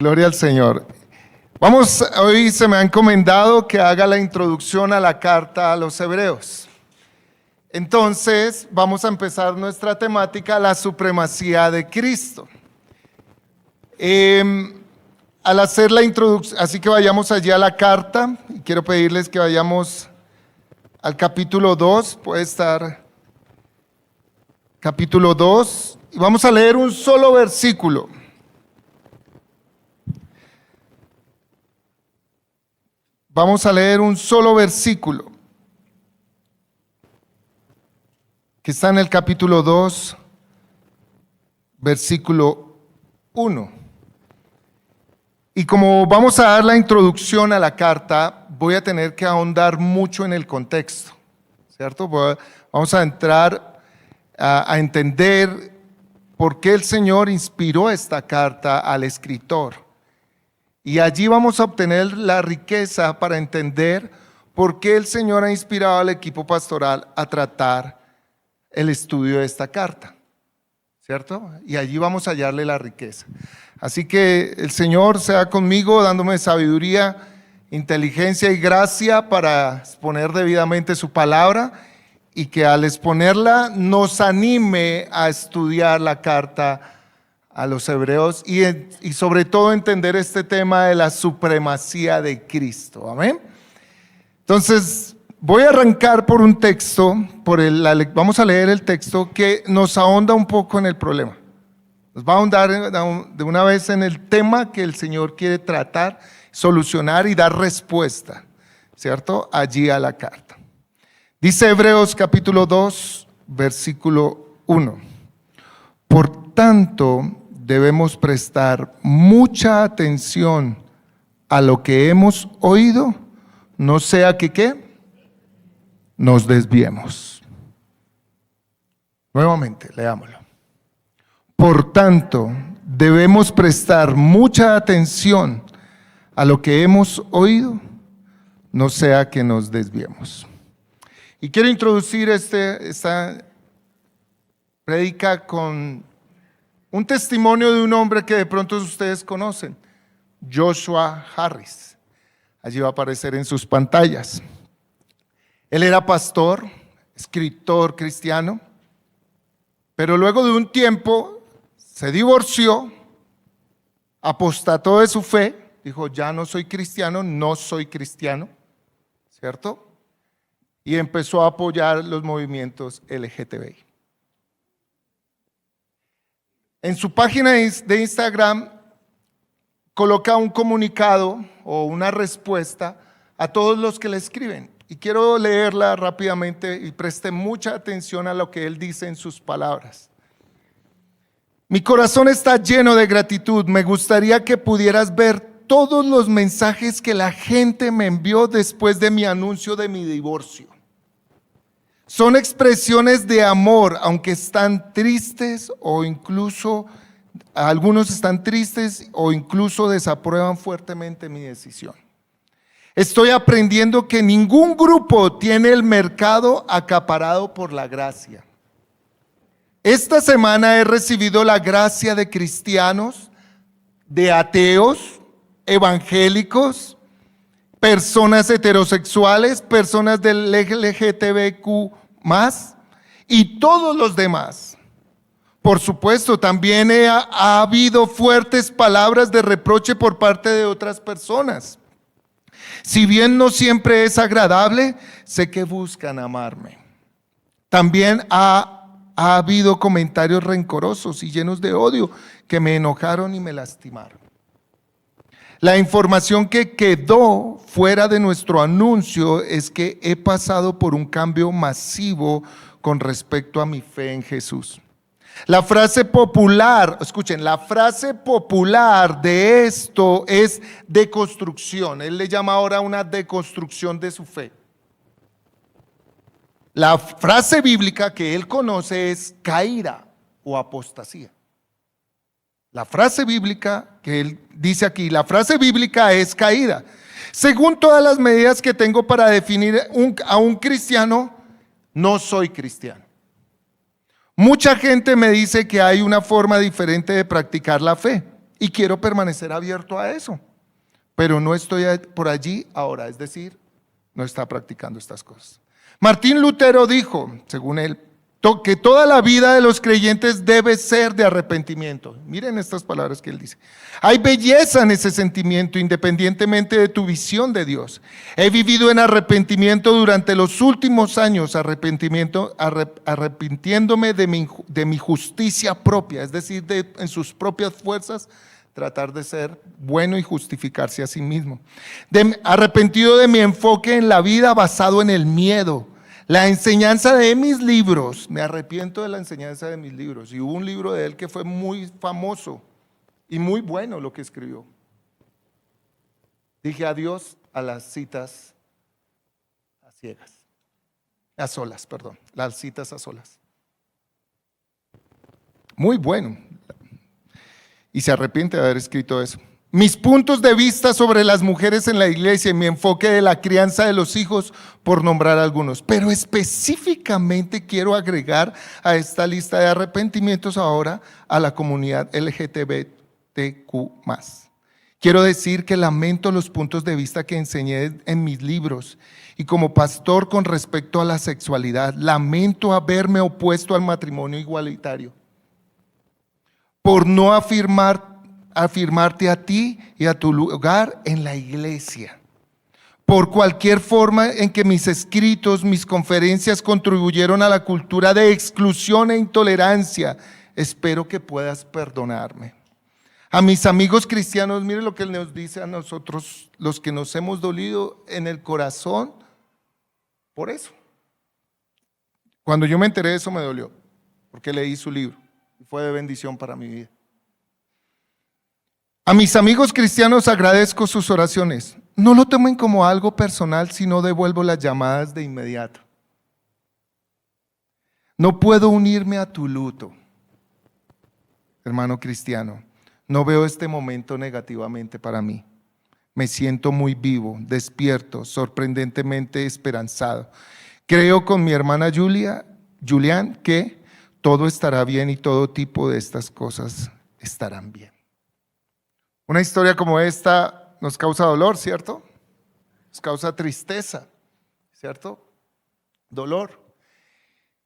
Gloria al Señor. Hoy se me ha encomendado que haga la introducción a la carta a los Hebreos. Entonces, vamos a empezar nuestra temática, la supremacía de Cristo. Al hacer la introducción, así que vayamos allí a la carta, y quiero pedirles que vayamos al capítulo 2, puede estar capítulo 2, y vamos a leer un solo versículo. Vamos a leer un solo versículo que está en el capítulo 2, versículo 1. Y como vamos a dar la introducción a la carta, voy a tener que ahondar mucho en el contexto, ¿cierto? Vamos a entrar a entender por qué el Señor inspiró esta carta al escritor. Y allí vamos a obtener la riqueza para entender por qué el Señor ha inspirado al equipo pastoral a tratar el estudio de esta carta, ¿cierto? Y allí vamos a hallarle la riqueza. Así que el Señor sea conmigo dándome sabiduría, inteligencia y gracia para exponer debidamente su palabra y que al exponerla nos anime a estudiar la carta a los hebreos y sobre todo entender este tema de la supremacía de Cristo. Amén. Entonces voy a arrancar por un texto, vamos a leer el texto que nos ahonda un poco en el problema. Nos va a ahondar de una vez en el tema que el Señor quiere tratar, solucionar y dar respuesta, ¿cierto? Allí a la carta. Dice Hebreos capítulo 2, versículo 1. Por tanto, debemos prestar mucha atención a lo que hemos oído, no sea que ¿qué? Nos desviemos. Nuevamente, leámoslo. Por tanto, debemos prestar mucha atención a lo que hemos oído, no sea que nos desviemos. Y quiero introducir esta prédica con un testimonio de un hombre que de pronto ustedes conocen, Joshua Harris. Allí va a aparecer en sus pantallas. Él era pastor, escritor cristiano, pero luego de un tiempo se divorció, apostató de su fe, dijo, ya no soy cristiano, ¿cierto? Y empezó a apoyar los movimientos LGTBI. En su página de Instagram coloca un comunicado o una respuesta a todos los que le escriben. Y quiero leerla rápidamente y preste mucha atención a lo que él dice en sus palabras. Mi corazón está lleno de gratitud. Me gustaría que pudieras ver todos los mensajes que la gente me envió después de mi anuncio de mi divorcio. Son expresiones de amor, aunque están tristes o incluso, algunos están tristes o incluso desaprueban fuertemente mi decisión. Estoy aprendiendo que ningún grupo tiene el mercado acaparado por la gracia. Esta semana he recibido la gracia de cristianos, de ateos, evangélicos, personas heterosexuales, personas del LGTBQ+, y todos los demás. Por supuesto, también ha habido fuertes palabras de reproche por parte de otras personas. Si bien no siempre es agradable, sé que buscan amarme. También ha habido comentarios rencorosos y llenos de odio que me enojaron y me lastimaron. La información que quedó fuera de nuestro anuncio es que he pasado por un cambio masivo con respecto a mi fe en Jesús. La frase popular, escuchen, la frase popular de esto es deconstrucción. Él le llama ahora una deconstrucción de su fe. La frase bíblica que él conoce es caída o apostasía. La frase bíblica que él dice aquí, la frase bíblica es caída. Según todas las medidas que tengo para definir a un cristiano, no soy cristiano. Mucha gente me dice que hay una forma diferente de practicar la fe. y quiero permanecer abierto a eso, pero no estoy por allí ahora, es decir, no está practicando estas cosas. Martín Lutero dijo, según él, que toda la vida de los creyentes debe ser de arrepentimiento. Miren estas palabras que él dice. Hay belleza en ese sentimiento independientemente de tu visión de Dios. He vivido en arrepentimiento durante los últimos años, arrepintiéndome de mi justicia propia, es decir, en sus propias fuerzas, tratar de ser bueno y justificarse a sí mismo. Arrepentido de mi enfoque en la vida basado en el miedo. La enseñanza de mis libros, me arrepiento de la enseñanza de mis libros. Y hubo un libro de él que fue muy famoso y muy bueno lo que escribió. Dije adiós a las citas a ciegas, a solas, perdón, las citas a solas. Muy bueno. Y se arrepiente de haber escrito eso. Mis puntos de vista sobre las mujeres en la iglesia y mi enfoque de la crianza de los hijos, por nombrar algunos. Pero específicamente quiero agregar a esta lista de arrepentimientos ahora a la comunidad LGTBTQ+. Quiero decir que lamento los puntos de vista que enseñé en mis libros y como pastor con respecto a la sexualidad. Lamento haberme opuesto al matrimonio igualitario por no afirmarte a ti y a tu lugar en la iglesia. Por cualquier forma en que mis escritos, mis conferencias contribuyeron a la cultura de exclusión e intolerancia, espero que puedas perdonarme. A mis amigos cristianos, miren lo que Él nos dice a nosotros, los que nos hemos dolido en el corazón por eso. Cuando yo me enteré de eso me dolió, porque leí su libro y fue de bendición para mi vida. A mis amigos cristianos agradezco sus oraciones. No lo tomen como algo personal, sino devuelvo las llamadas de inmediato. No puedo unirme a tu luto, hermano cristiano. No veo este momento negativamente para mí. Me siento muy vivo, despierto, sorprendentemente esperanzado. Creo con mi hermana Julián, que todo estará bien y todo tipo de estas cosas estarán bien. Una historia como esta nos causa dolor, ¿cierto? Nos causa tristeza, ¿cierto? Dolor.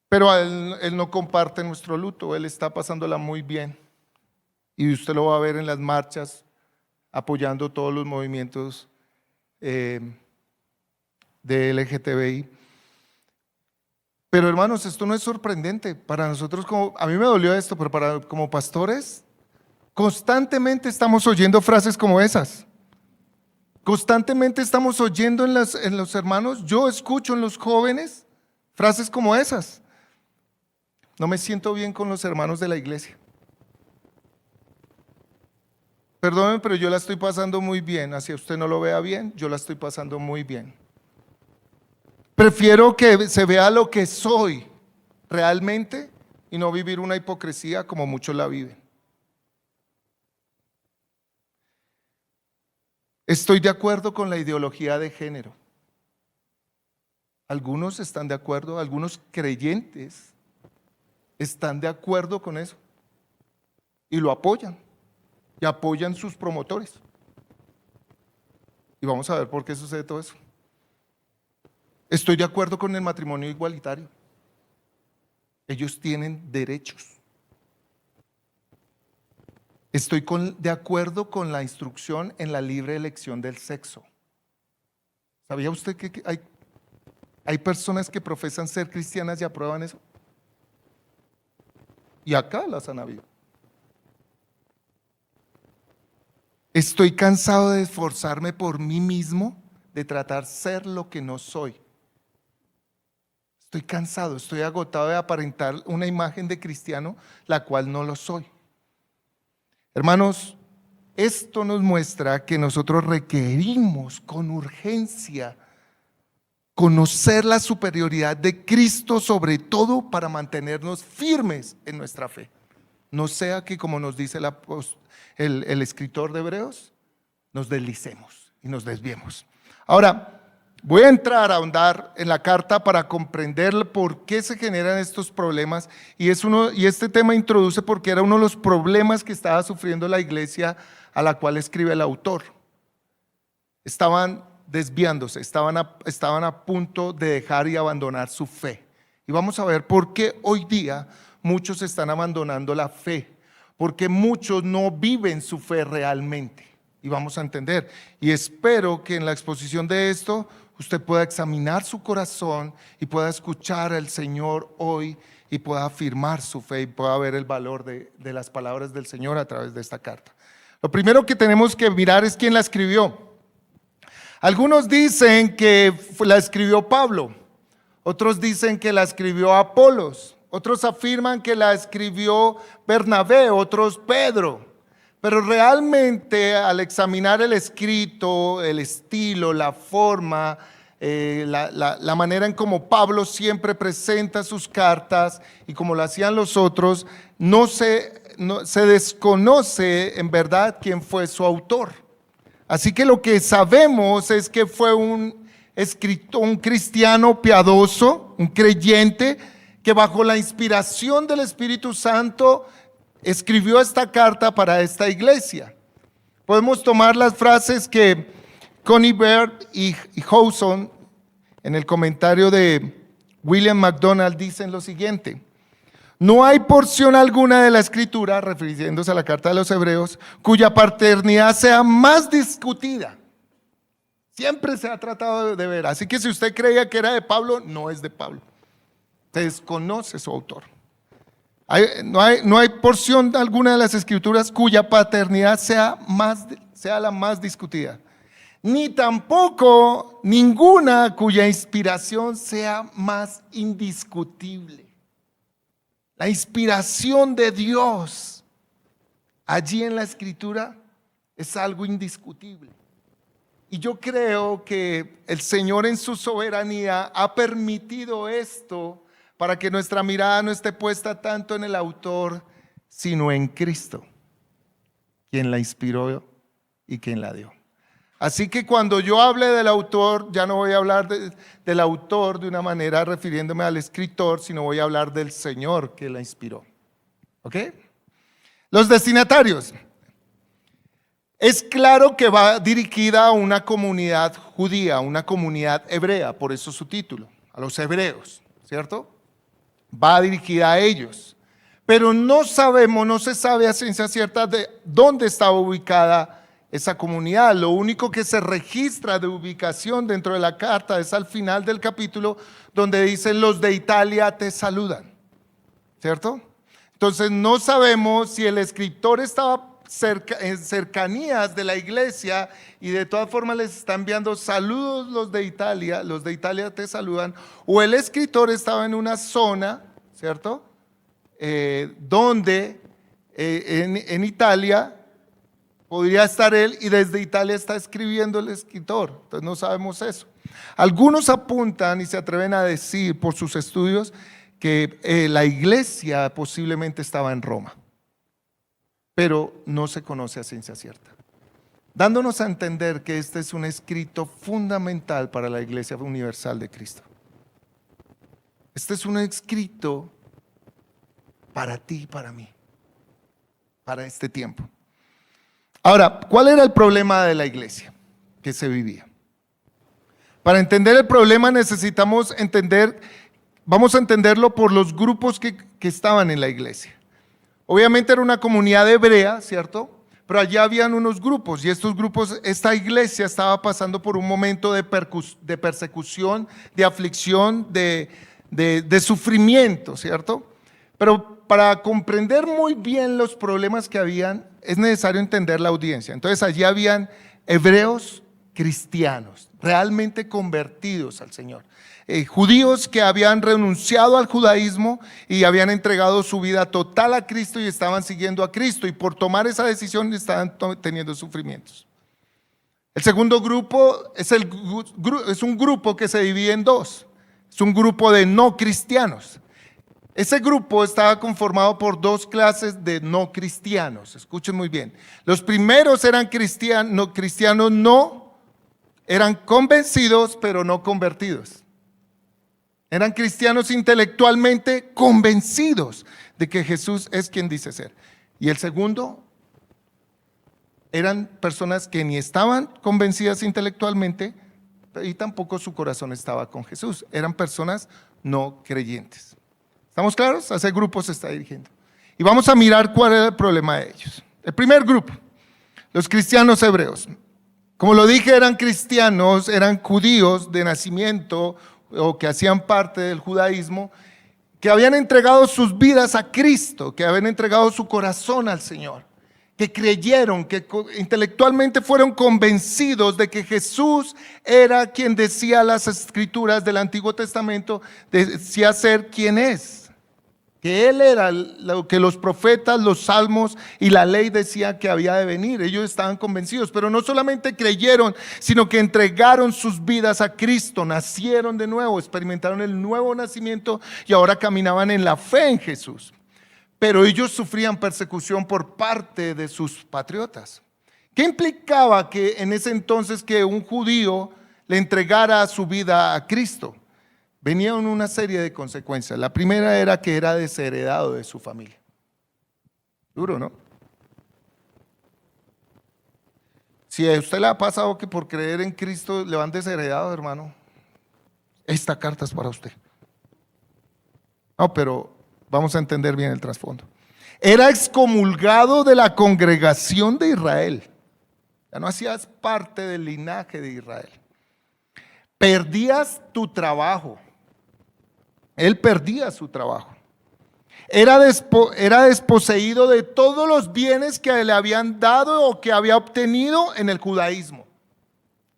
Pero él no comparte nuestro luto, él está pasándola muy bien. Y usted lo va a ver en las marchas, apoyando todos los movimientos de LGTBI. Pero hermanos, esto no es sorprendente. Para nosotros, a mí me dolió esto, pero como pastores, constantemente estamos oyendo frases como esas. Constantemente estamos oyendo en los hermanos, yo escucho en los jóvenes frases como esas. No me siento bien con los hermanos de la iglesia. Perdónenme, pero yo la estoy pasando muy bien. Así usted no lo vea bien, yo la estoy pasando muy bien. Prefiero que se vea lo que soy realmente y no vivir una hipocresía como muchos la viven. Estoy de acuerdo con la ideología de género. Algunos están de acuerdo, algunos creyentes están de acuerdo con eso y lo apoyan y apoyan sus promotores. Y vamos a ver por qué sucede todo eso. Estoy de acuerdo con el matrimonio igualitario. Ellos tienen derechos. Estoy de acuerdo con la instrucción en la libre elección del sexo. ¿Sabía usted que hay personas que profesan ser cristianas y aprueban eso? Y acá las han habido. Estoy cansado de esforzarme por mí mismo, de tratar ser lo que no soy. Estoy cansado, estoy agotado de aparentar una imagen de cristiano, la cual no lo soy. Hermanos, esto nos muestra que nosotros requerimos con urgencia conocer la superioridad de Cristo sobre todo para mantenernos firmes en nuestra fe. No sea que, como nos dice el escritor de Hebreos, nos deslicemos y nos desviemos. Ahora, Voy a entrar a ahondar en la carta para comprender por qué se generan estos problemas y este tema introduce porque era uno de los problemas que estaba sufriendo la iglesia a la cual escribe el autor. Estaban desviándose, estaban a punto de dejar y abandonar su fe. Y vamos a ver por qué hoy día muchos están abandonando la fe, porque muchos no viven su fe realmente. Y vamos a entender. Y espero que en la exposición de esto usted pueda examinar su corazón y pueda escuchar al Señor hoy y pueda afirmar su fe y pueda ver el valor de las palabras del Señor a través de esta carta. Lo primero que tenemos que mirar es quién la escribió. Algunos dicen que la escribió Pablo, otros dicen que la escribió Apolos, otros afirman que la escribió Bernabé, otros Pedro. Pero realmente al examinar el escrito, el estilo, la forma, la manera en cómo Pablo siempre presenta sus cartas y como lo hacían los otros, se desconoce en verdad quién fue su autor. Así que lo que sabemos es que fue un cristiano piadoso, un creyente que bajo la inspiración del Espíritu Santo escribió esta carta para esta iglesia. Podemos tomar las frases que Connie Baird y Howson en el comentario de William MacDonald dicen lo siguiente: no hay porción alguna de la escritura, refiriéndose a la carta de los Hebreos, cuya paternidad sea más discutida. Siempre se ha tratado de ver, así que si usted creía que era de Pablo, no es de Pablo. Se desconoce su autor. No hay porción alguna de las escrituras cuya paternidad sea la más discutida, ni tampoco ninguna cuya inspiración sea más indiscutible. La inspiración de Dios allí en la escritura es algo indiscutible. Y yo creo que el Señor en su soberanía ha permitido esto para que nuestra mirada no esté puesta tanto en el autor, sino en Cristo, quien la inspiró y quien la dio. Así que cuando yo hable del autor, ya no voy a hablar del autor de una manera refiriéndome al escritor, sino voy a hablar del Señor que la inspiró. ¿Ok? Los destinatarios. Es claro que va dirigida a una comunidad judía, una comunidad hebrea, por eso su título, a los hebreos, ¿cierto? Va dirigida a ellos, pero no se sabe a ciencia cierta de dónde estaba ubicada esa comunidad. Lo único que se registra de ubicación dentro de la carta es al final del capítulo, donde dicen: los de Italia te saludan, ¿cierto? Entonces no sabemos si el escritor estaba en cercanías de la iglesia y de todas formas les está enviando saludos los de Italia te saludan, o el escritor estaba en una zona, ¿cierto? Donde en Italia podría estar él y desde Italia está escribiendo el escritor. Entonces no sabemos eso. Algunos apuntan y se atreven a decir por sus estudios que la iglesia posiblemente estaba en Roma, pero no se conoce a ciencia cierta, dándonos a entender que este es un escrito fundamental para la Iglesia Universal de Cristo. Este es un escrito para ti y para mí, para este tiempo. Ahora, ¿cuál era el problema de la iglesia que se vivía? Para entender el problema vamos a entenderlo por los grupos que estaban en la iglesia. Obviamente era una comunidad hebrea, ¿cierto? Pero allá habían unos grupos y estos grupos, esta iglesia estaba pasando por un momento de persecución, de aflicción, de sufrimiento, ¿cierto? Pero para comprender muy bien los problemas que habían, es necesario entender la audiencia. Entonces allí habían hebreos cristianos, realmente convertidos al Señor. Judíos que habían renunciado al judaísmo y habían entregado su vida total a Cristo y estaban siguiendo a Cristo, y por tomar esa decisión estaban teniendo sufrimientos. El segundo grupo es un grupo que se divide en dos. Es un grupo de no cristianos. Ese grupo estaba conformado por dos clases de no cristianos. Escuchen muy bien. Los primeros eran cristianos no Eran convencidos, pero no convertidos. Eran cristianos intelectualmente convencidos de que Jesús es quien dice ser. Y el segundo, eran personas que ni estaban convencidas intelectualmente y tampoco su corazón estaba con Jesús. Eran personas no creyentes. ¿Estamos claros? A ese grupo se está dirigiendo. Y vamos a mirar cuál era el problema de ellos. El primer grupo, los cristianos hebreos. Como lo dije, eran cristianos, eran judíos de nacimiento o que hacían parte del judaísmo, que habían entregado sus vidas a Cristo, que habían entregado su corazón al Señor, que creyeron, que intelectualmente fueron convencidos de que Jesús era quien decía las escrituras del Antiguo Testamento, decía ser quien es. Que Él era lo que los profetas, los salmos y la ley decían que había de venir. Ellos estaban convencidos, pero no solamente creyeron, sino que entregaron sus vidas a Cristo, nacieron de nuevo, experimentaron el nuevo nacimiento y ahora caminaban en la fe en Jesús. Pero ellos sufrían persecución por parte de sus patriotas. ¿Qué implicaba que en ese entonces que un judío le entregara su vida a Cristo? Venían una serie de consecuencias. La primera era que era desheredado de su familia. Duro, ¿no? Si a usted le ha pasado que por creer en Cristo le van desheredado, hermano, esta carta es para usted. No, pero vamos a entender bien el trasfondo. Era excomulgado de la congregación de Israel. Ya no hacías parte del linaje de Israel. Perdías tu trabajo. Él perdía su trabajo. Era desposeído de todos los bienes que le habían dado o que había obtenido en el judaísmo.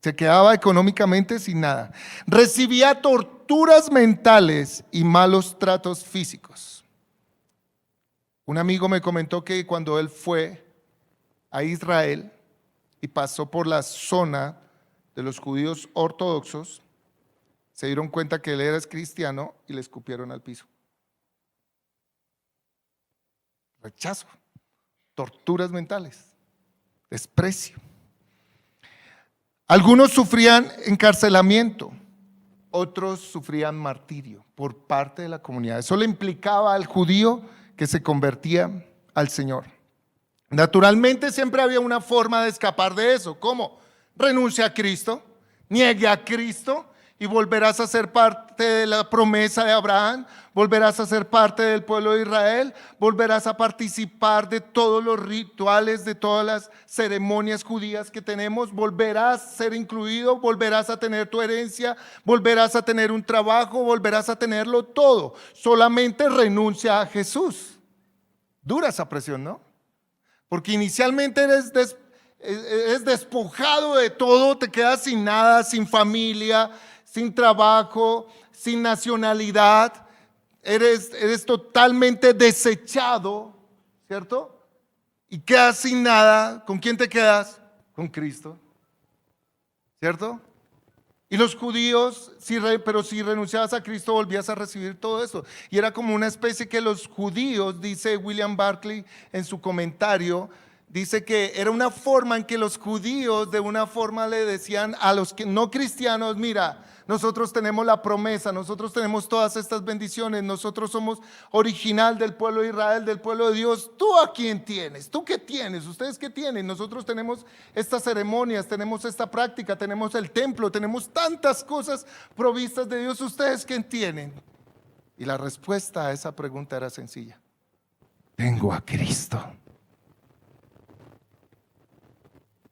Se quedaba económicamente sin nada. Recibía torturas mentales y malos tratos físicos. Un amigo me comentó que cuando él fue a Israel y pasó por la zona de los judíos ortodoxos, se dieron cuenta que él era cristiano y le escupieron al piso. Rechazo, torturas mentales, desprecio. Algunos sufrían encarcelamiento, otros sufrían martirio por parte de la comunidad. Eso le implicaba al judío que se convertía al Señor. Naturalmente siempre había una forma de escapar de eso. ¿Cómo? Renuncia a Cristo, niegue a Cristo y volverás a ser parte de la promesa de Abraham, volverás a ser parte del pueblo de Israel, volverás a participar de todos los rituales, de todas las ceremonias judías que tenemos, volverás a ser incluido, volverás a tener tu herencia, volverás a tener un trabajo, volverás a tenerlo todo. Solamente renuncia a Jesús. Dura esa presión, ¿no? Porque inicialmente eres despojado de todo, te quedas sin nada, sin familia, sin trabajo, sin nacionalidad, eres totalmente desechado, ¿cierto? Y quedas sin nada. ¿Con quién te quedas? Con Cristo, ¿cierto? Y los judíos, pero si renunciabas a Cristo volvías a recibir todo eso. Y era como una especie que los judíos, dice William Barclay en su comentario, dice que era una forma en que los judíos de una forma le decían a los que no cristianos, mira, nosotros tenemos la promesa, nosotros tenemos todas estas bendiciones, nosotros somos original del pueblo de Israel, del pueblo de Dios. ¿Tú a quién tienes? ¿Tú qué tienes? ¿Ustedes qué tienen? Nosotros tenemos estas ceremonias, tenemos esta práctica, tenemos el templo, tenemos tantas cosas provistas de Dios. ¿Ustedes qué tienen? Y la respuesta a esa pregunta era sencilla: tengo a Cristo.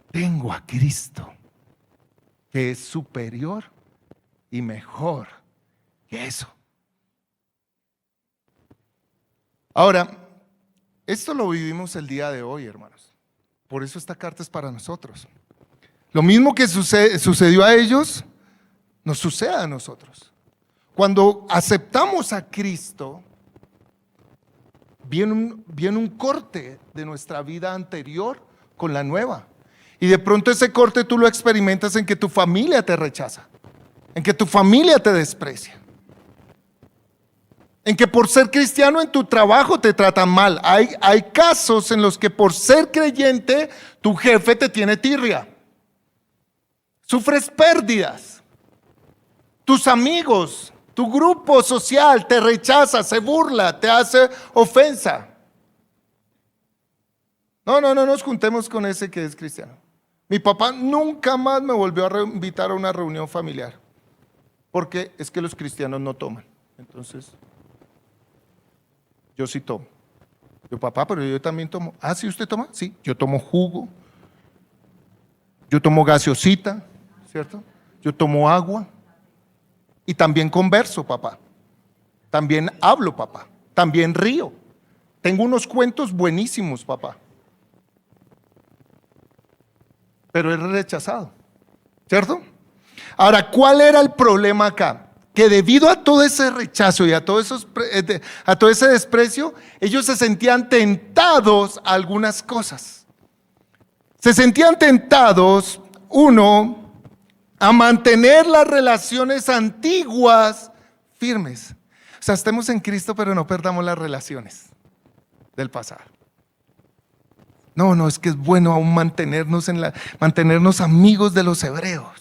Tengo a Cristo, que es superior y mejor que eso. Ahora, esto lo vivimos el día de hoy, hermanos. Por eso esta carta es para nosotros. Lo mismo que sucedió a ellos, nos sucede a nosotros. Cuando aceptamos a Cristo, viene un corte de nuestra vida anterior con la nueva. Y de pronto ese corte tú lo experimentas en que tu familia te rechaza, en que tu familia te desprecia, en que por ser cristiano en tu trabajo te tratan mal. Hay casos en los que por ser creyente tu jefe te tiene tirria. sufres pérdidas. Tus amigos, tu grupo social te rechaza, se burla, te hace ofensa. No nos juntemos con ese que es cristiano. Mi papá nunca más me volvió a invitar a una reunión familiar, porque es que los cristianos no toman. Entonces, yo sí tomo. Yo, papá, pero yo también tomo. Ah, ¿sí usted toma? Sí, yo tomo jugo, yo tomo gaseosita, ¿cierto? Yo tomo agua y también converso, papá. También hablo, papá. También río. Tengo unos cuentos buenísimos, papá. Pero es rechazado, ¿cierto? Ahora, ¿cuál era el problema acá? Que debido a todo ese rechazo y a todo ese desprecio, ellos se sentían tentados a algunas cosas. Se sentían tentados, uno, a mantener las relaciones antiguas firmes. O sea, estemos en Cristo, pero no perdamos las relaciones del pasado. No, es que es bueno aún mantenernos amigos de los hebreos,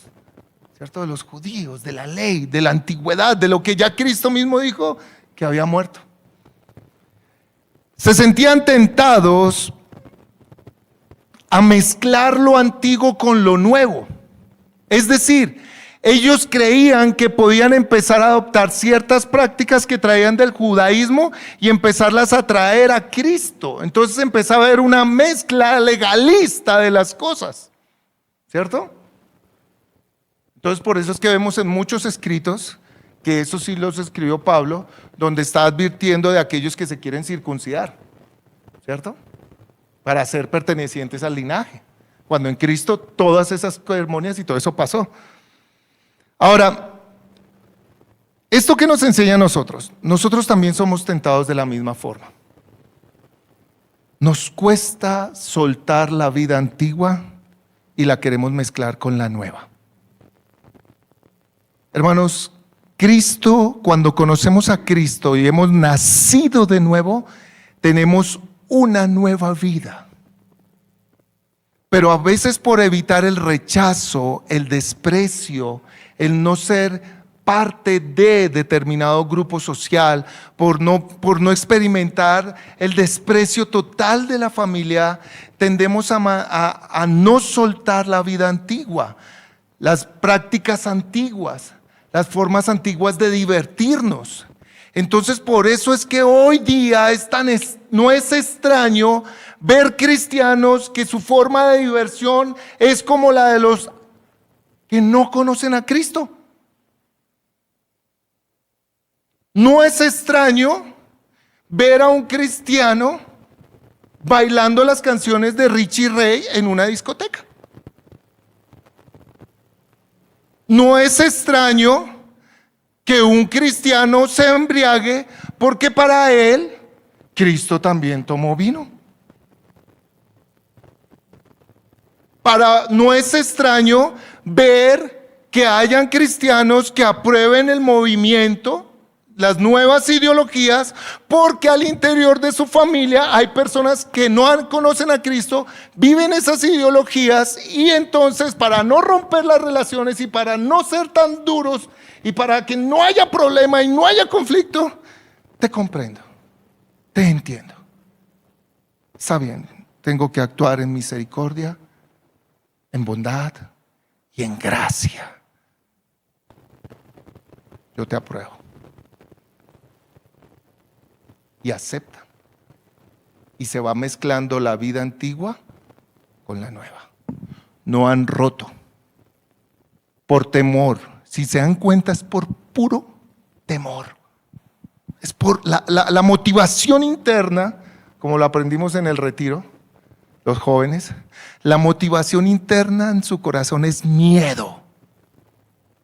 ¿cierto? De los judíos, de la ley, de la antigüedad, de lo que ya Cristo mismo dijo que había muerto. Se sentían tentados a mezclar lo antiguo con lo nuevo. Es decir, ellos creían que podían empezar a adoptar ciertas prácticas que traían del judaísmo y empezarlas a traer a Cristo. Entonces empezaba a haber una mezcla legalista de las cosas, ¿cierto? Entonces por eso es que vemos en muchos escritos, que eso sí los escribió Pablo, donde está advirtiendo de aquellos que se quieren circuncidar, ¿cierto? Para ser pertenecientes al linaje, cuando en Cristo todas esas ceremonias y todo eso pasó. Ahora, ¿esto qué nos enseña a nosotros? Nosotros también somos tentados de la misma forma. Nos cuesta soltar la vida antigua y la queremos mezclar con la nueva. Hermanos, Cristo, cuando conocemos a Cristo y hemos nacido de nuevo, tenemos una nueva vida. Pero a veces por evitar el rechazo, el desprecio, el no ser parte de determinado grupo social, por no experimentar el desprecio total de la familia, tendemos a no soltar la vida antigua, las prácticas antiguas, las formas antiguas de divertirnos. Entonces por eso es que hoy día no es extraño ver cristianos que su forma de diversión es como la de los que no conocen a Cristo. No es extraño ver a un cristiano bailando las canciones de Richie Ray en una discoteca. No es extraño que un cristiano se embriague porque para él Cristo también tomó vino. No es extraño ver que hayan cristianos que aprueben el movimiento, las nuevas ideologías, porque al interior de su familia hay personas que no conocen a Cristo, viven esas ideologías y entonces para no romper las relaciones y para no ser tan duros y para que no haya problema y no haya conflicto, te comprendo, te entiendo. Está bien, tengo que actuar en misericordia, en bondad y en gracia. Yo te apruebo. Y acepta. Y se va mezclando la vida antigua con la nueva. No han roto. Por temor. Si se dan cuenta, es por puro temor. Es por la motivación interna, como lo aprendimos en el retiro, los jóvenes. La motivación interna en su corazón es miedo.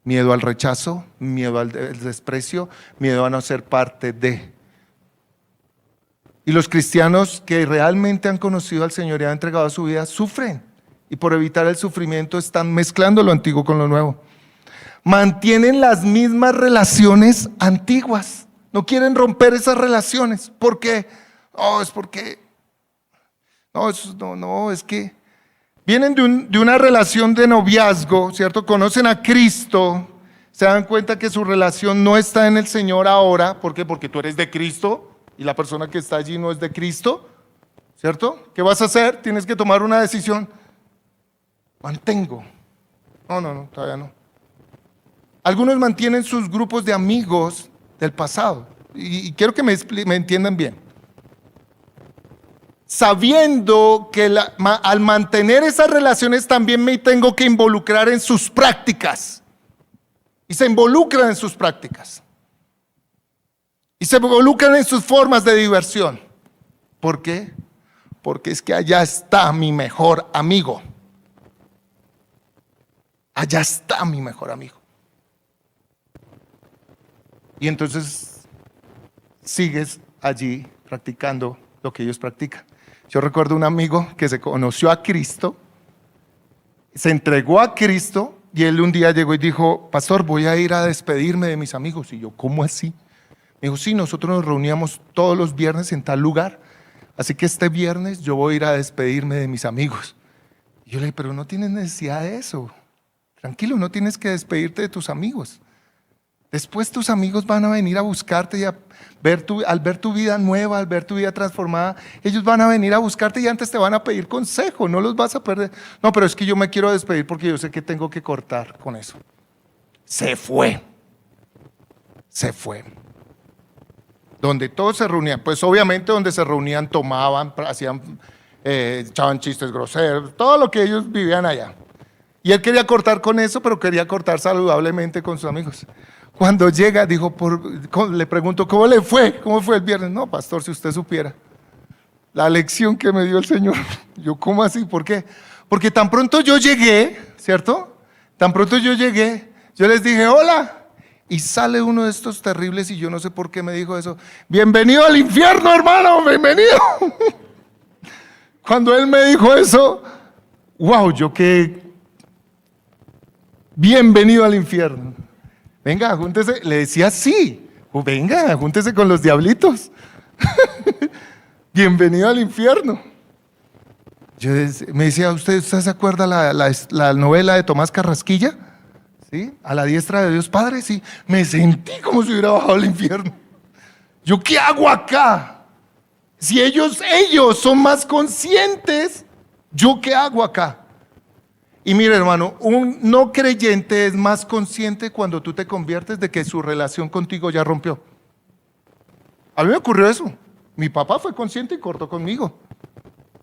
Miedo al rechazo, miedo al desprecio, miedo a no ser parte de. Y los cristianos que realmente han conocido al Señor y han entregado su vida sufren. Y por evitar el sufrimiento están mezclando lo antiguo con lo nuevo. Mantienen las mismas relaciones antiguas. No quieren romper esas relaciones. ¿Por qué? Es porque... es que Vienen de una relación de noviazgo, ¿cierto? Conocen a Cristo, se dan cuenta que su relación no está en el Señor ahora. ¿Por qué? Porque tú eres de Cristo y la persona que está allí no es de Cristo, ¿cierto? ¿Qué vas a hacer? Tienes que tomar una decisión. Mantengo. No, todavía no. Algunos mantienen sus grupos de amigos del pasado. Y quiero que me entiendan bien. Sabiendo que al mantener esas relaciones también me tengo que involucrar en sus prácticas. Y se involucran en sus prácticas. Y se involucran en sus formas de diversión. ¿Por qué? Porque es que allá está mi mejor amigo. Allá está mi mejor amigo. Y entonces sigues allí practicando lo que ellos practican. Yo recuerdo un amigo que se conoció a Cristo, se entregó a Cristo y él un día llegó y dijo: pastor, voy a ir a despedirme de mis amigos. Y yo, ¿cómo así? Me dijo: sí, nosotros nos reuníamos todos los viernes en tal lugar, así que este viernes yo voy a ir a despedirme de mis amigos. Y yo le dije: pero no tienes necesidad de eso, tranquilo, no tienes que despedirte de tus amigos. Después tus amigos van a venir a buscarte y al ver tu vida nueva, al ver tu vida transformada, ellos van a venir a buscarte y antes te van a pedir consejo, no los vas a perder. No, pero es que yo me quiero despedir porque yo sé que tengo que cortar con eso. Se fue. Donde todos se reunían, pues obviamente donde se reunían tomaban, hacían, echaban chistes groseros, todo lo que ellos vivían allá. Y él quería cortar con eso, pero quería cortar saludablemente con sus amigos. Cuando llega, le pregunto: ¿cómo le fue? ¿Cómo fue el viernes? No, pastor, si usted supiera la lección que me dio el Señor. Yo, ¿cómo así? ¿Por qué? Porque tan pronto yo llegué, ¿cierto? Tan pronto yo llegué, yo les dije: hola. Y sale uno de estos terribles, y yo no sé por qué me dijo eso: bienvenido al infierno, hermano, bienvenido. Cuando él me dijo eso, wow, yo quedé: bienvenido al infierno. Venga, júntese, le decía así: venga, júntese con los diablitos. Bienvenido al infierno. Me decía: ¿usted se acuerda la novela de Tomás Carrasquilla? ¿Sí? A la diestra de Dios Padre, sí. Me sentí como si hubiera bajado al infierno. ¿Yo qué hago acá? Si ellos son más conscientes, ¿yo qué hago acá? Y mire, hermano, un no creyente es más consciente cuando tú te conviertes de que su relación contigo ya rompió. A mí me ocurrió eso. Mi papá fue consciente y cortó conmigo.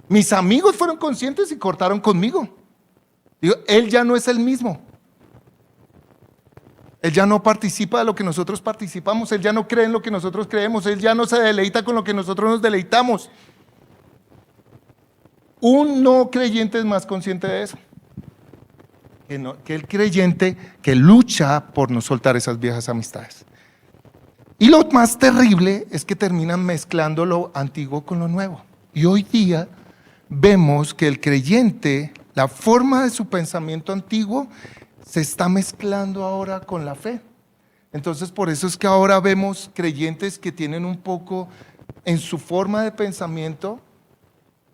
Mis amigos fueron conscientes y cortaron conmigo. Digo, él ya no es el mismo. Él ya no participa de lo que nosotros participamos. Él ya no cree en lo que nosotros creemos. Él ya no se deleita con lo que nosotros nos deleitamos. Un no creyente es más consciente de eso que el creyente que lucha por no soltar esas viejas amistades. Y lo más terrible es que terminan mezclando lo antiguo con lo nuevo. Y hoy día vemos que el creyente, la forma de su pensamiento antiguo, se está mezclando ahora con la fe. Entonces, por eso es que ahora vemos creyentes que tienen un poco en su forma de pensamiento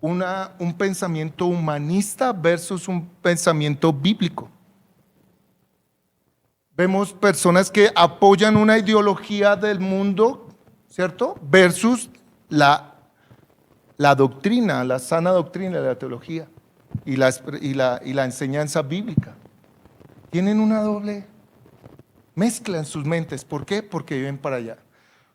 un pensamiento humanista versus un pensamiento bíblico. Vemos personas que apoyan una ideología del mundo, ¿cierto? Versus la doctrina, la sana doctrina de la teología y la enseñanza bíblica. Tienen una doble mezcla en sus mentes. ¿Por qué? Porque viven para allá.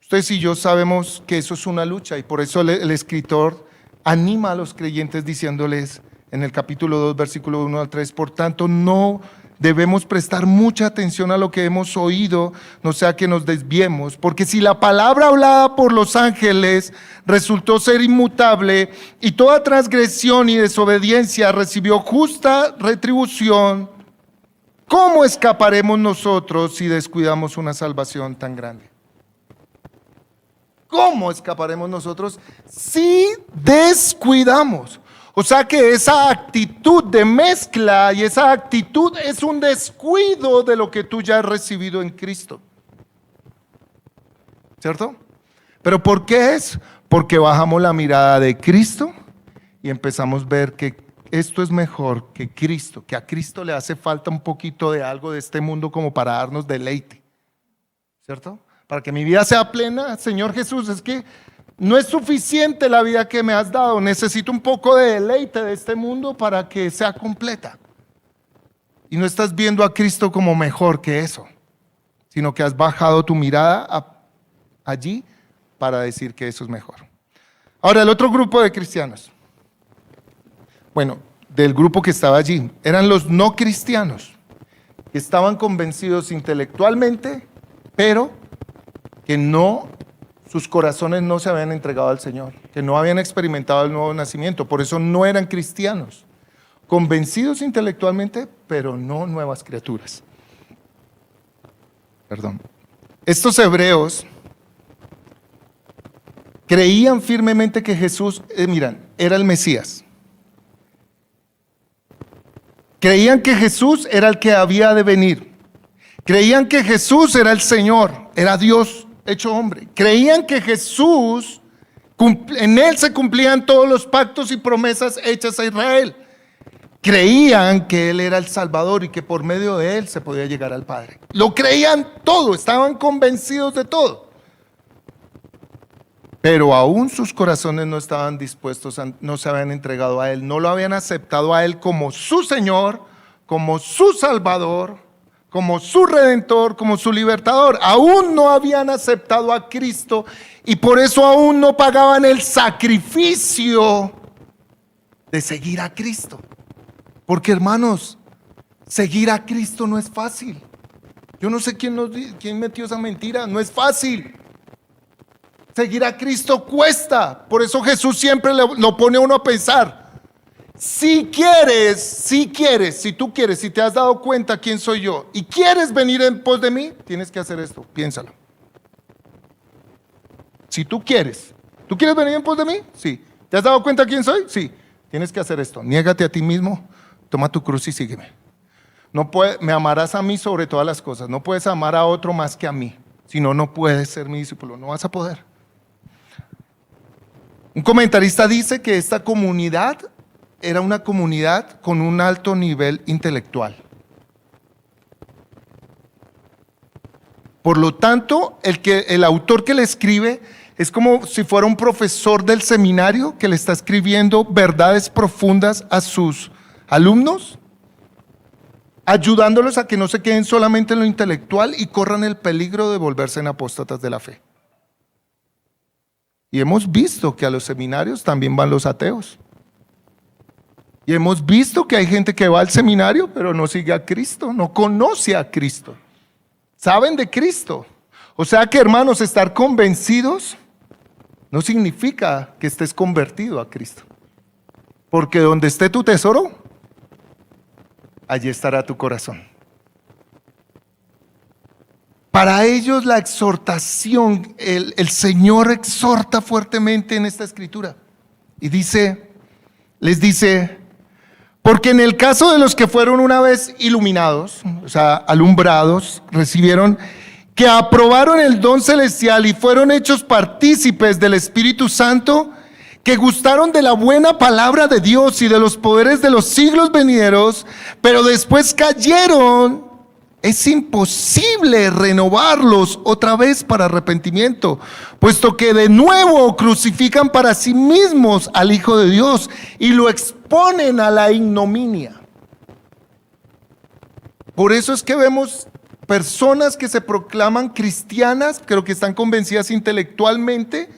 Ustedes y yo sabemos que eso es una lucha, y por eso el escritor anima a los creyentes diciéndoles en el capítulo 2, versículo 1 al 3: por tanto, no debemos prestar mucha atención a lo que hemos oído, no sea que nos desviemos, porque si la palabra hablada por los ángeles resultó ser inmutable, y toda transgresión y desobediencia recibió justa retribución, ¿cómo escaparemos nosotros si descuidamos una salvación tan grande? ¿Cómo escaparemos nosotros si descuidamos? O sea que esa actitud de mezcla y esa actitud es un descuido de lo que tú ya has recibido en Cristo. ¿Cierto? ¿Pero por qué es? Porque bajamos la mirada de Cristo y empezamos a ver que esto es mejor que Cristo, que a Cristo le hace falta un poquito de algo de este mundo como para darnos deleite, ¿cierto? Para que mi vida sea plena, Señor Jesús, es que no es suficiente la vida que me has dado, necesito un poco de deleite de este mundo para que sea completa. Y no estás viendo a Cristo como mejor que eso, sino que has bajado tu mirada allí para decir que eso es mejor. Ahora, el otro grupo de cristianos, bueno, del grupo que estaba allí, eran los no cristianos, que estaban convencidos intelectualmente, pero que no, sus corazones no se habían entregado al Señor, que no habían experimentado el nuevo nacimiento, por eso no eran cristianos, convencidos intelectualmente, pero no nuevas criaturas. Perdón. Estos hebreos creían firmemente que Jesús, era el Mesías. Creían que Jesús era el que había de venir. Creían que Jesús era el Señor, era Dios hecho hombre. Creían que Jesús, en Él se cumplían todos los pactos y promesas hechas a Israel. Creían que Él era el Salvador y que por medio de Él se podía llegar al Padre. Lo creían todo, estaban convencidos de todo. Pero aún sus corazones no estaban dispuestos, no se habían entregado a Él, no lo habían aceptado a Él como su Señor, como su Salvador, como su Redentor, como su Libertador. Aún no habían aceptado a Cristo y por eso aún no pagaban el sacrificio de seguir a Cristo. Porque hermanos, seguir a Cristo no es fácil. Yo no sé quién metió esa mentira, no es fácil. Seguir a Cristo cuesta, por eso Jesús siempre lo pone a uno a pensar. Si tú quieres, si te has dado cuenta quién soy yo y quieres venir en pos de mí, tienes que hacer esto, piénsalo. Si tú quieres venir en pos de mí, sí. ¿Te has dado cuenta quién soy? Sí. Tienes que hacer esto, niégate a ti mismo, toma tu cruz y sígueme. Me amarás a mí sobre todas las cosas, no puedes amar a otro más que a mí, si no, no puedes ser mi discípulo, no vas a poder. Un comentarista dice que esta comunidad era una comunidad con un alto nivel intelectual. Por lo tanto, el autor que le escribe es como si fuera un profesor del seminario que le está escribiendo verdades profundas a sus alumnos, ayudándolos a que no se queden solamente en lo intelectual y corran el peligro de volverse en apóstatas de la fe. Y hemos visto que a los seminarios también van los ateos. Y hemos visto que hay gente que va al seminario pero no sigue a Cristo, no conoce a Cristo. Saben de Cristo. O sea que, hermanos, estar convencidos no significa que estés convertido a Cristo. Porque donde esté tu tesoro, allí estará tu corazón. Para ellos la exhortación, el Señor exhorta fuertemente en esta escritura. Y les dice, porque en el caso de los que fueron una vez iluminados, o sea, alumbrados, recibieron, que aprobaron el don celestial y fueron hechos partícipes del Espíritu Santo, que gustaron de la buena palabra de Dios y de los poderes de los siglos venideros, pero después cayeron. Es imposible renovarlos otra vez para arrepentimiento, puesto que de nuevo crucifican para sí mismos al Hijo de Dios y lo exponen a la ignominia. Por eso es que vemos personas que se proclaman cristianas, pero que están convencidas intelectualmente,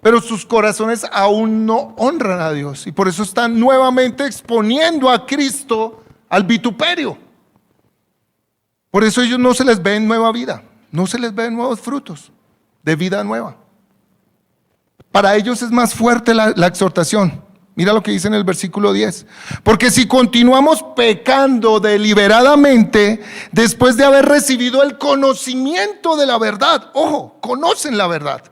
pero sus corazones aún no honran a Dios. Y por eso están nuevamente exponiendo a Cristo al vituperio. Por eso ellos no se les ve en nueva vida, no se les ven nuevos frutos de vida nueva. Para ellos es más fuerte la exhortación. Mira lo que dice en el versículo 10. Porque si continuamos pecando deliberadamente después de haber recibido el conocimiento de la verdad, ojo, conocen la verdad,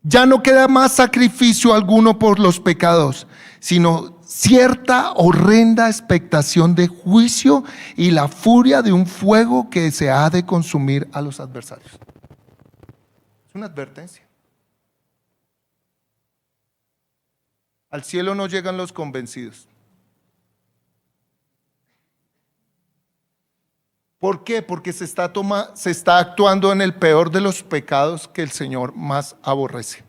ya no queda más sacrificio alguno por los pecados, sino cierta horrenda expectación de juicio y la furia de un fuego que se ha de consumir a los adversarios. Es una advertencia. Al cielo no llegan los convencidos, ¿Por qué? Porque se está actuando en el peor de los pecados que el Señor más aborrece.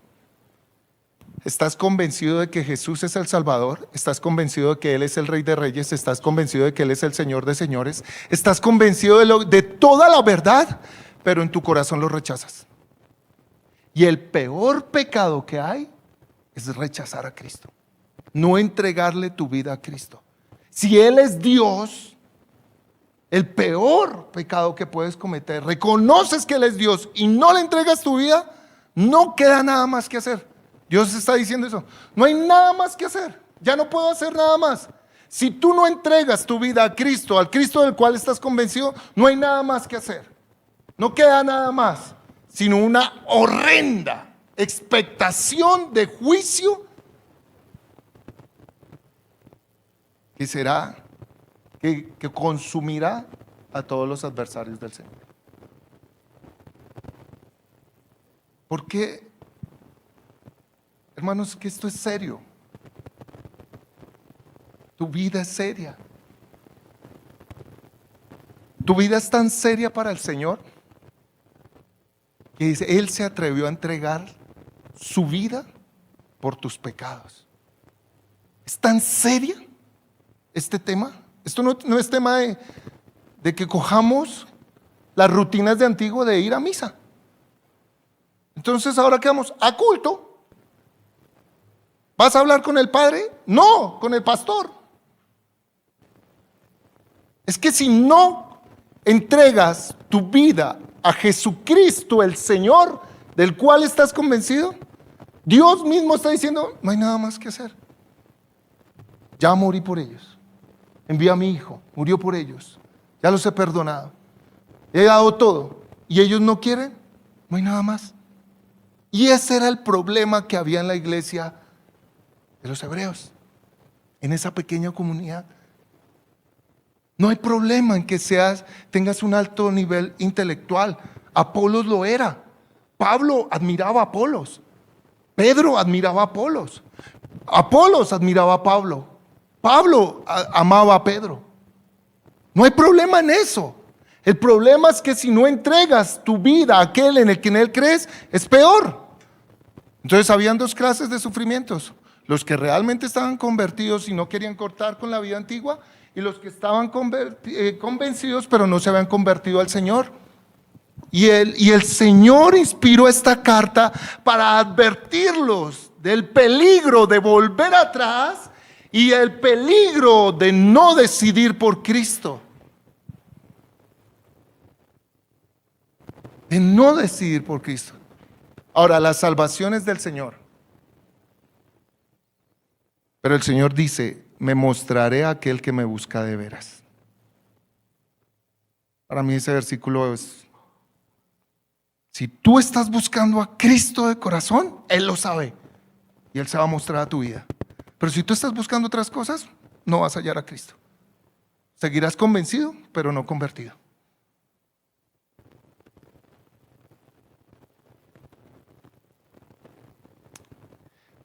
¿Estás convencido de que Jesús es el Salvador? ¿Estás convencido de que Él es el Rey de Reyes? ¿Estás convencido de que Él es el Señor de Señores? ¿Estás convencido de toda la verdad? Pero en tu corazón lo rechazas. Y el peor pecado que hay es rechazar a Cristo. No entregarle tu vida a Cristo. Si Él es Dios, el peor pecado que puedes cometer, reconoces que Él es Dios y no le entregas tu vida, no queda nada más que hacer. Dios está diciendo eso. No hay nada más que hacer. Ya no puedo hacer nada más. Si tú no entregas tu vida a Cristo, al Cristo del cual estás convencido, no hay nada más que hacer. No queda nada más, sino una horrenda expectación de juicio que será, que consumirá a todos los adversarios del Señor. ¿Por qué? Hermanos, que esto es serio. Tu vida es seria. Tu vida es tan seria para el Señor que dice, Él se atrevió a entregar su vida por tus pecados. ¿Es tan seria este tema? Esto no es tema de que cojamos las rutinas de antiguo de ir a misa. Entonces, ¿ahora qué vamos? A culto. ¿Vas a hablar con el padre? No, con el pastor. Es que si no entregas tu vida a Jesucristo, el Señor, del cual estás convencido, Dios mismo está diciendo, no hay nada más que hacer. Ya morí por ellos. Envié a mi hijo, murió por ellos. Ya los he perdonado. He dado todo. ¿Y ellos no quieren? No hay nada más. Y ese era el problema que había en la iglesia de los hebreos, en esa pequeña comunidad. No hay problema en que tengas un alto nivel intelectual. Apolos lo era. Pablo admiraba a Apolos. Pedro admiraba a Apolos. Apolos admiraba a Pablo. Pablo amaba a Pedro. No hay problema en eso. El problema es que si no entregas tu vida a aquel en el que en él crees, es peor. Entonces habían dos clases de sufrimientos. Los que realmente estaban convertidos y no querían cortar con la vida antigua, y los que estaban convencidos pero no se habían convertido al Señor. Y el Señor inspiró esta carta para advertirlos del peligro de volver atrás y el peligro de no decidir por Cristo. De no decidir por Cristo. Ahora, la salvación es del Señor. Pero el Señor dice, me mostraré a aquel que me busca de veras. Para mí ese versículo es, si tú estás buscando a Cristo de corazón, Él lo sabe y Él se va a mostrar a tu vida. Pero si tú estás buscando otras cosas, no vas a hallar a Cristo. Seguirás convencido, pero no convertido.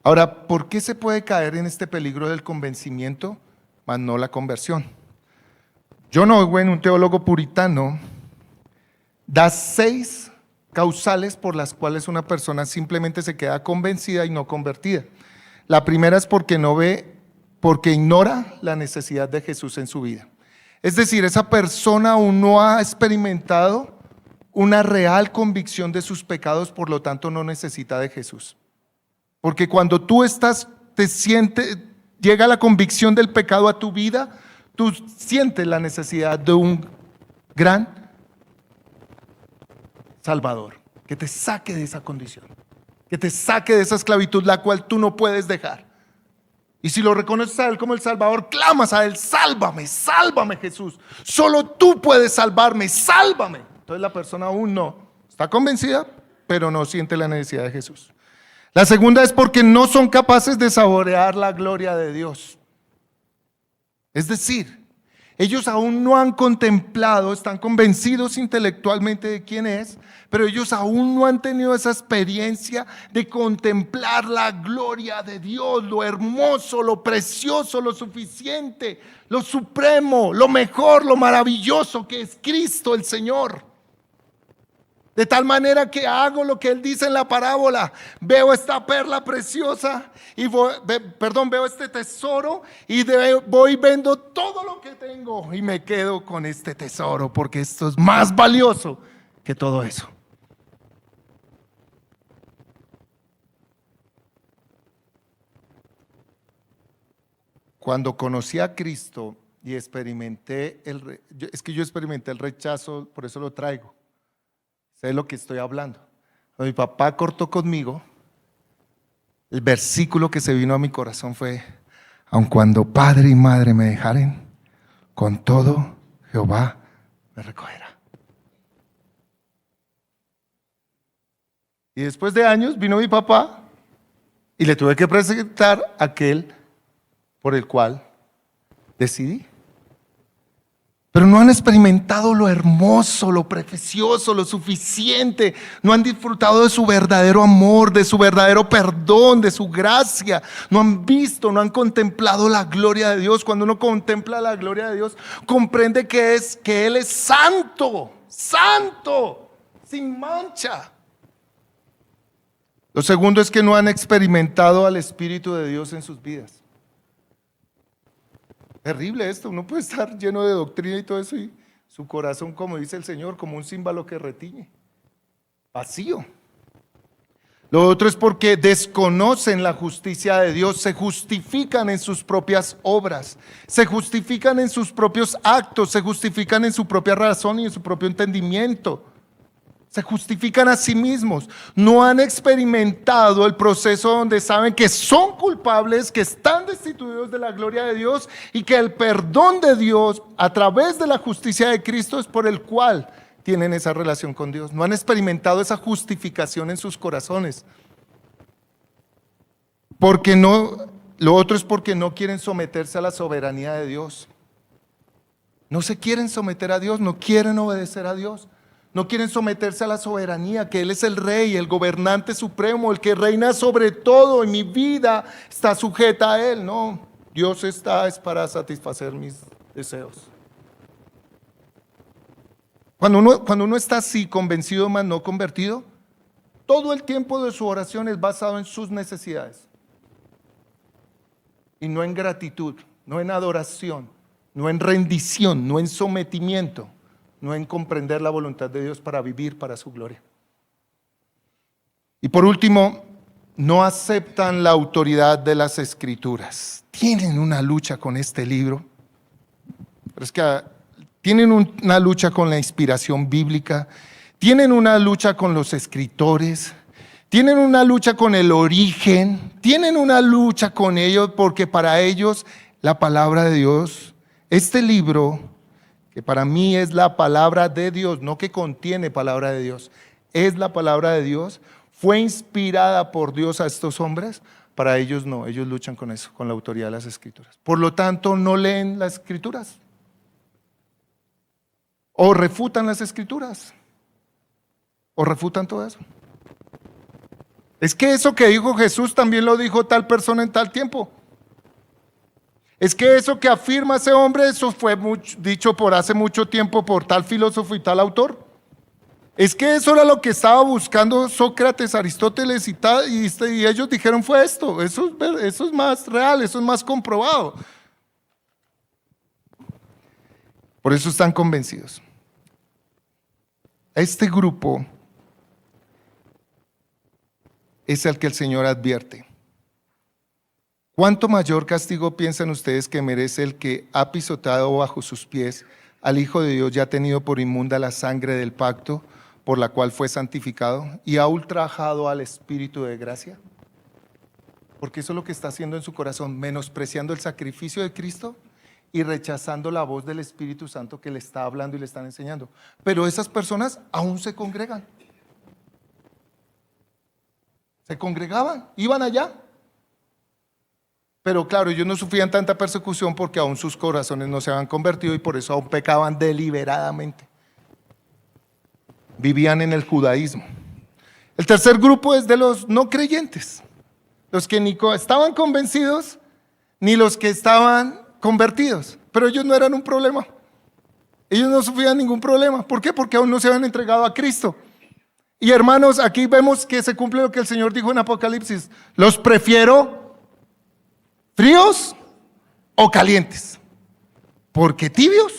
Ahora, ¿por qué se puede caer en este peligro del convencimiento, mas no la conversión? John Owen, un teólogo puritano, da 6 causales por las cuales una persona simplemente se queda convencida y no convertida. La primera es porque ignora la necesidad de Jesús en su vida. Es decir, esa persona aún no ha experimentado una real convicción de sus pecados, por lo tanto no necesita de Jesús. Porque cuando tú llega la convicción del pecado a tu vida, tú sientes la necesidad de un gran Salvador, que te saque de esa condición, que te saque de esa esclavitud la cual tú no puedes dejar. Y si lo reconoces a Él como el Salvador, clamas a Él, sálvame, sálvame Jesús, solo tú puedes salvarme, sálvame. Entonces la persona aún no está convencida, pero no siente la necesidad de Jesús. La segunda es porque no son capaces de saborear la gloria de Dios. Es decir, Ellos aún no han contemplado, están convencidos intelectualmente de quién es, pero ellos aún no han tenido esa experiencia de contemplar la gloria de Dios, lo hermoso, lo precioso, lo suficiente, lo supremo, lo mejor, lo maravilloso que es Cristo el Señor. De tal manera que hago lo que Él dice en la parábola. Veo esta perla preciosa y veo este tesoro y voy vendo todo lo que tengo y me quedo con este tesoro porque esto es más valioso que todo eso. Cuando conocí a Cristo y experimenté yo experimenté el rechazo, por eso lo traigo. Sé de lo que estoy hablando. Cuando mi papá cortó conmigo, el versículo que se vino a mi corazón fue: aun cuando padre y madre me dejaren, con todo Jehová me recogerá. Y después de años vino mi papá y le tuve que presentar aquel por el cual decidí. Pero no han experimentado lo hermoso, lo precioso, lo suficiente. No han disfrutado de su verdadero amor, de su verdadero perdón, de su gracia. No han visto, no han contemplado la gloria de Dios. Cuando uno contempla la gloria de Dios, comprende que Él es santo, santo, sin mancha. Lo segundo es que no han experimentado al Espíritu de Dios en sus vidas. Terrible esto, uno puede estar lleno de doctrina y todo eso y su corazón, como dice el Señor, como un címbalo que retiñe, vacío. Lo otro es porque desconocen la justicia de Dios, se justifican en sus propias obras, se justifican en sus propios actos, se justifican en su propia razón y en su propio entendimiento. Se justifican a sí mismos, no han experimentado el proceso donde saben que son culpables, que están destituidos de la gloria de Dios y que el perdón de Dios a través de la justicia de Cristo es por el cual tienen esa relación con Dios. No han experimentado esa justificación en sus corazones. Lo otro es porque no quieren someterse a la soberanía de Dios. No se quieren someter a Dios, no quieren obedecer a Dios. No quieren someterse a la soberanía, que Él es el rey, el gobernante supremo, el que reina sobre todo, y mi vida está sujeta a Él. No, Dios es para satisfacer mis deseos. Cuando uno está así, convencido más no convertido, todo el tiempo de su oración es basado en sus necesidades. Y no en gratitud, no en adoración, no en rendición, no en sometimiento. No en comprender la voluntad de Dios para vivir para su gloria. Y por último, no aceptan la autoridad de las Escrituras. Tienen una lucha con este libro, pero es que tienen una lucha con la inspiración bíblica, tienen una lucha con los escritores, tienen una lucha con el origen, tienen una lucha con ellos porque para ellos la palabra de Dios, este libro, que para mí es la palabra de Dios, no que contiene palabra de Dios, es la palabra de Dios, fue inspirada por Dios a estos hombres, para ellos no, ellos luchan con eso, con la autoridad de las Escrituras. Por lo tanto, no leen las Escrituras, o refutan las Escrituras, o refutan todo eso. Es que eso que dijo Jesús también lo dijo tal persona en tal tiempo. Es que eso que afirma ese hombre, eso fue dicho por hace mucho tiempo por tal filósofo y tal autor. Es que eso era lo que estaba buscando Sócrates, Aristóteles y ellos dijeron fue esto. Eso es más real, eso es más comprobado. Por eso están convencidos. Este grupo es el que el Señor advierte. ¿Cuánto mayor castigo piensan ustedes que merece el que ha pisotado bajo sus pies al Hijo de Dios y ha tenido por inmunda la sangre del pacto por la cual fue santificado y ha ultrajado al Espíritu de gracia? Porque eso es lo que está haciendo en su corazón, menospreciando el sacrificio de Cristo y rechazando la voz del Espíritu Santo que le está hablando y le están enseñando. Pero esas personas aún se congregan. Se congregaban, iban allá. Pero claro, ellos no sufrían tanta persecución porque aún sus corazones no se habían convertido y por eso aún pecaban deliberadamente. Vivían en el judaísmo. El tercer grupo es de los no creyentes, los que ni estaban convencidos ni los que estaban convertidos, pero ellos no eran un problema. Ellos no sufrían ningún problema. ¿Por qué? Porque aún no se habían entregado a Cristo. Y hermanos, aquí vemos que se cumple lo que el Señor dijo en Apocalipsis: los prefiero fríos o calientes, porque tibios.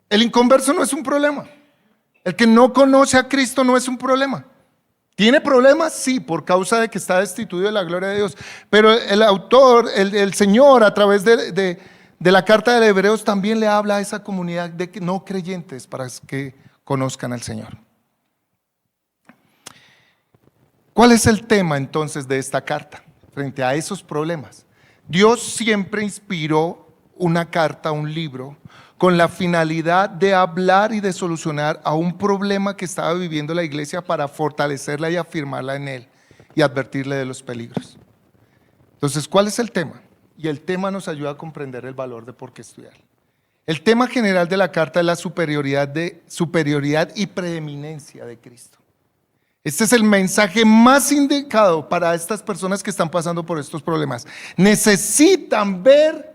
El inconverso no es un problema. El que no conoce a Cristo no es un problema. ¿Tiene problemas? Sí, por causa de que está destituido de la gloria de Dios. Pero el autor, el Señor, a través de la carta de Hebreos, también le habla a esa comunidad de no creyentes para que conozcan al Señor. ¿Cuál es el tema entonces de esta carta frente a esos problemas? Dios siempre inspiró una carta, un libro, con la finalidad de hablar y de solucionar a un problema que estaba viviendo la iglesia para fortalecerla y afirmarla en él y advertirle de los peligros. Entonces, ¿cuál es el tema? Y el tema nos ayuda a comprender el valor de por qué estudiar. El tema general de la carta es la superioridad y preeminencia de Cristo. Este es el mensaje más indicado para estas personas que están pasando por estos problemas. Necesitan ver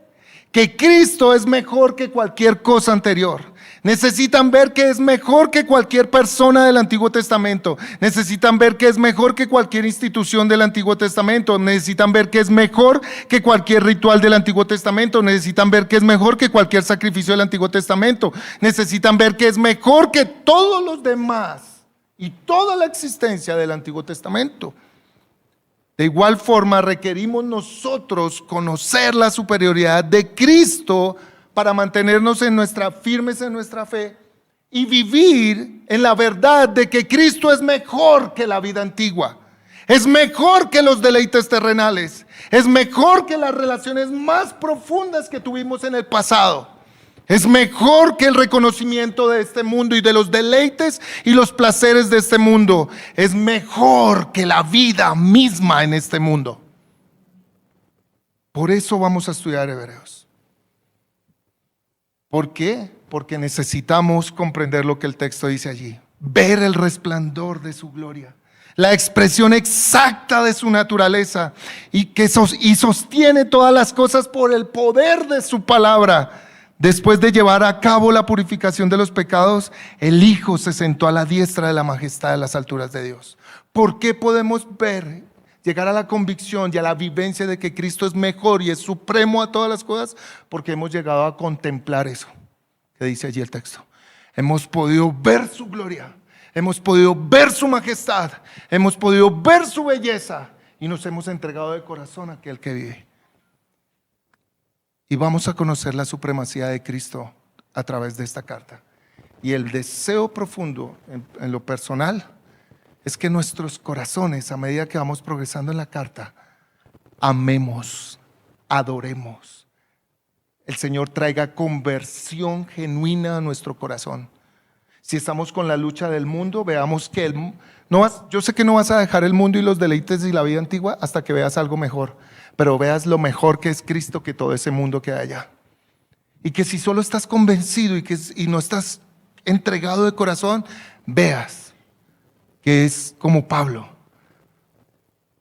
que Cristo es mejor que cualquier cosa anterior. Necesitan ver que es mejor que cualquier persona del Antiguo Testamento. Necesitan ver que es mejor que cualquier institución del Antiguo Testamento. Necesitan ver que es mejor que cualquier ritual del Antiguo Testamento. Necesitan ver que es mejor que cualquier sacrificio del Antiguo Testamento. Necesitan ver que es mejor que todos los demás y toda la existencia del Antiguo Testamento. De igual forma, requerimos nosotros conocer la superioridad de Cristo para mantenernos firmes en nuestra fe y vivir en la verdad de que Cristo es mejor que la vida antigua, es mejor que los deleites terrenales, es mejor que las relaciones más profundas que tuvimos en el pasado. Es mejor que el reconocimiento de este mundo y de los deleites y los placeres de este mundo. Es mejor que la vida misma en este mundo. Por eso vamos a estudiar Hebreos. ¿Por qué? Porque necesitamos comprender lo que el texto dice allí. Ver el resplandor de su gloria, la expresión exacta de su naturaleza y sostiene todas las cosas por el poder de su palabra. Después de llevar a cabo la purificación de los pecados, el Hijo se sentó a la diestra de la majestad de las alturas de Dios. ¿Por qué podemos llegar a la convicción y a la vivencia de que Cristo es mejor y es supremo a todas las cosas? Porque hemos llegado a contemplar eso que dice allí el texto. Hemos podido ver su gloria, hemos podido ver su majestad, hemos podido ver su belleza y nos hemos entregado de corazón a aquel que vive. Y vamos a conocer la supremacía de Cristo a través de esta carta. Y el deseo profundo en lo personal es que nuestros corazones, a medida que vamos progresando en la carta, amemos, adoremos. El Señor traiga conversión genuina a nuestro corazón. Si estamos con la lucha del mundo, veamos que yo sé que no vas a dejar el mundo y los deleites y la vida antigua hasta que veas algo mejor. Pero veas lo mejor que es Cristo que todo ese mundo que hay allá. Y que si solo estás convencido y no estás entregado de corazón, veas que es como Pablo.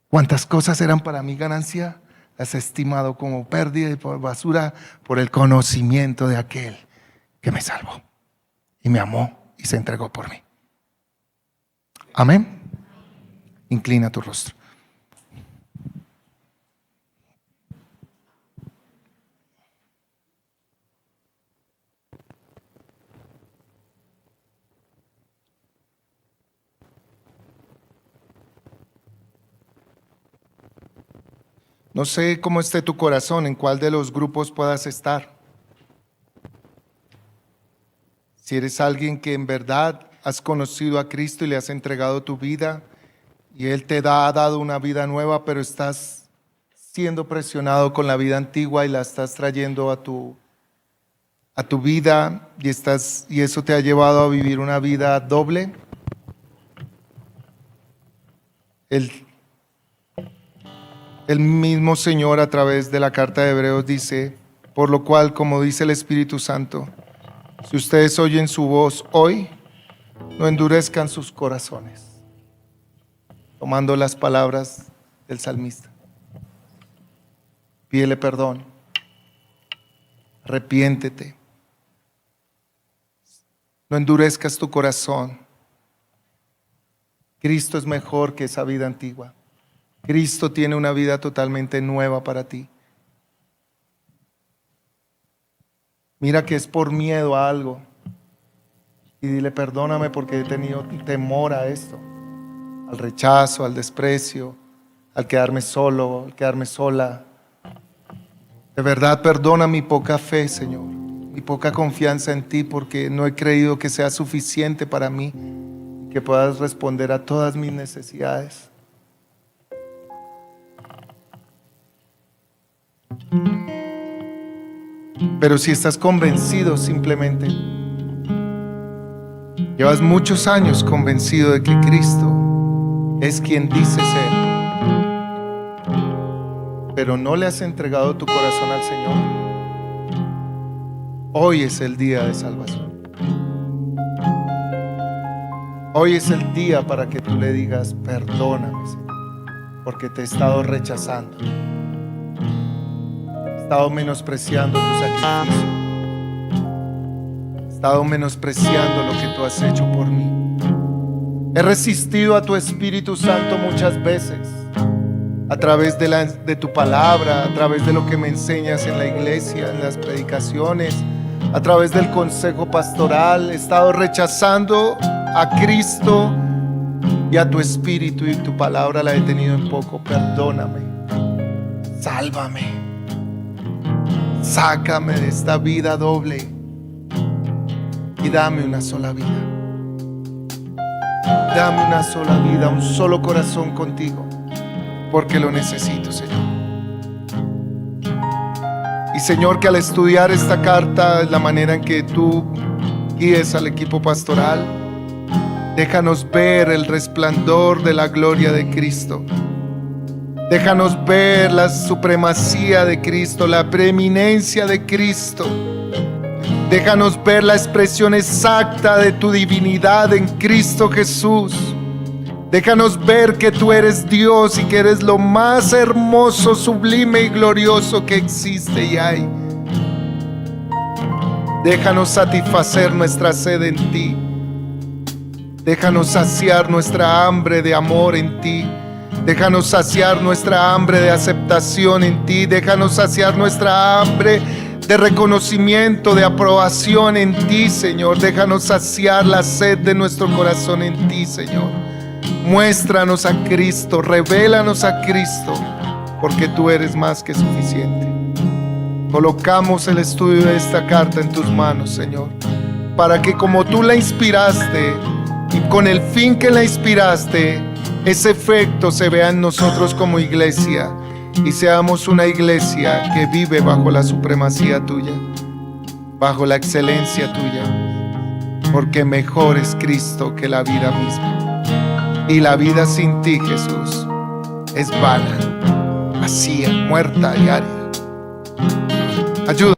Cuantas cosas eran para mí ganancia, las he estimado como pérdida y por basura por el conocimiento de aquel que me salvó y me amó y se entregó por mí. Amén. Inclina tu rostro. No sé cómo esté tu corazón, en cuál de los grupos puedas estar. Si eres alguien que en verdad has conocido a Cristo y le has entregado tu vida y Él te ha dado una vida nueva, pero estás siendo presionado con la vida antigua y la estás trayendo a tu vida y eso te ha llevado a vivir una vida doble. El mismo Señor a través de la carta de Hebreos dice: por lo cual, como dice el Espíritu Santo, si ustedes oyen su voz hoy, no endurezcan sus corazones. Tomando las palabras del salmista. Pídele perdón. Arrepiéntete. No endurezcas tu corazón. Cristo es mejor que esa vida antigua. Cristo tiene una vida totalmente nueva para ti. Mira que es por miedo a algo. Y dile: perdóname porque he tenido temor a esto. Al rechazo, al desprecio, al quedarme solo, al quedarme sola. De verdad, perdona mi poca fe, Señor, mi poca confianza en ti, porque no he creído que sea suficiente para mí, que puedas responder a todas mis necesidades. Pero si estás convencido, simplemente llevas muchos años convencido de que Cristo es quien dice ser, pero no le has entregado tu corazón al Señor, hoy es el día de salvación. Hoy es el día para que tú le digas: perdóname, Señor, porque te he estado rechazando, he estado menospreciando tu sacrificio, he estado menospreciando lo que tú has hecho por mí. He resistido a tu Espíritu Santo muchas veces, a través de tu palabra, a través de lo que me enseñas en la iglesia, en las predicaciones, a través del consejo pastoral. He estado rechazando a Cristo y a tu Espíritu, y tu palabra la he tenido en poco. Perdóname, sálvame, sácame de esta vida doble y dame una sola vida. Dame una sola vida, un solo corazón contigo, porque lo necesito, Señor. Y Señor, que al estudiar esta carta, la manera en que tú guíes al equipo pastoral, déjanos ver el resplandor de la gloria de Cristo. Déjanos ver la supremacía de Cristo, la preeminencia de Cristo. Déjanos ver la expresión exacta de tu divinidad en Cristo Jesús. Déjanos ver que tú eres Dios y que eres lo más hermoso, sublime y glorioso que existe y hay. Déjanos satisfacer nuestra sed en ti. Déjanos saciar nuestra hambre de amor en ti. Déjanos saciar nuestra hambre de aceptación en ti. Déjanos saciar nuestra hambre de reconocimiento, de aprobación en ti, Señor. Déjanos saciar la sed de nuestro corazón en ti, Señor. Muéstranos a Cristo, revélanos a Cristo, porque tú eres más que suficiente. Colocamos el estudio de esta carta en tus manos, Señor, para que como tú la inspiraste y con el fin que la inspiraste, ese efecto se vea en nosotros como iglesia y seamos una iglesia que vive bajo la supremacía tuya, bajo la excelencia tuya, porque mejor es Cristo que la vida misma. Y la vida sin ti, Jesús, es vana, vacía, muerta y árida. Ayúdanos.